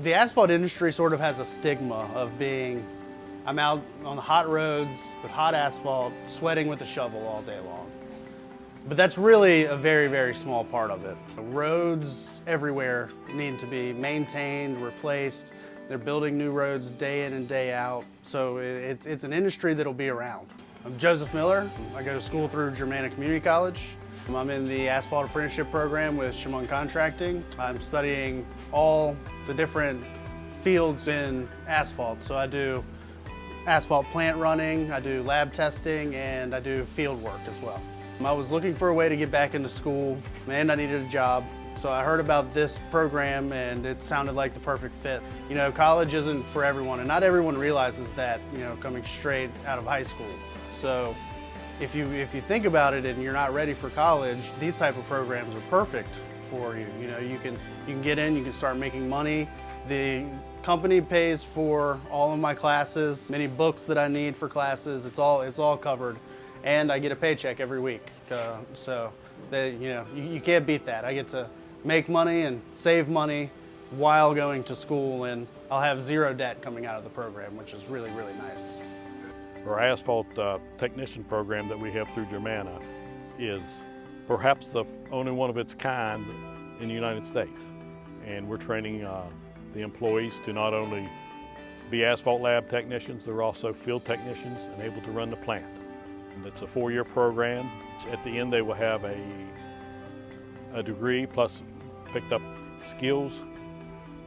The asphalt industry sort of has a stigma of being, I'm out on the hot roads with hot asphalt, sweating with a shovel all day long. But that's really a very, very small part of it. Roads everywhere need to be maintained, replaced. They're building new roads day in and day out. So it's an industry that'll be around. I'm Joseph Miller. I go to school through Germanna Community College. I'm in the Asphalt Apprenticeship program with Shimon Contracting. I'm studying all the different fields in asphalt. So I do asphalt plant running, I do lab testing, and I do field work as well. I was looking for a way to get back into school and I needed a job. So I heard about this program and it sounded like the perfect fit. You know, college isn't for everyone and not everyone realizes that, you know, coming straight out of high school. So if you think about it and you're not ready for college, these type of programs are perfect for you. You know, you can get in, you can start making money. The company pays for all of my classes, many books that I need for classes, it's all covered. And I get a paycheck every week. So that, you know, you can't beat that. I get to make money and save money while going to school, and I'll have zero debt coming out of the program, which is really, really nice. Our Asphalt Technician program that we have through Germanna is perhaps the only one of its kind in the United States. And we're training the employees to not only be asphalt lab technicians, they're also field technicians and able to run the plant. And it's a 4-year program. At the end they will have a degree plus picked up skills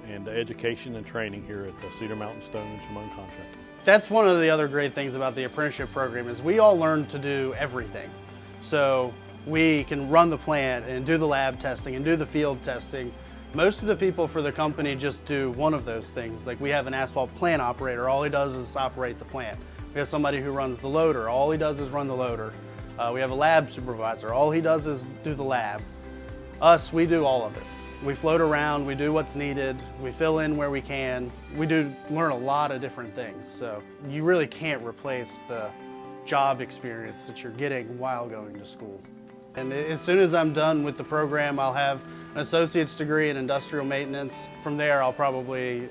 and education and training here at the Cedar Mountain Stone and Shimon Contracting. That's one of the other great things about the apprenticeship program is we all learn to do everything. So we can run the plant and do the lab testing and do the field testing. Most of the people for the company just do one of those things. Like we have an asphalt plant operator, all he does is operate the plant. We have somebody who runs the loader, all he does is run the loader. We have a lab supervisor, all he does is do the lab. Us, we do all of it. We float around, we do what's needed, we fill in where we can. We do learn a lot of different things, so you really can't replace the job experience that you're getting while going to school. And as soon as I'm done with the program, I'll have an associate's degree in industrial maintenance. From there, I'll probably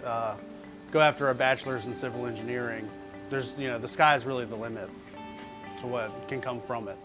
go after a bachelor's in civil engineering. The sky's really the limit to what can come from it.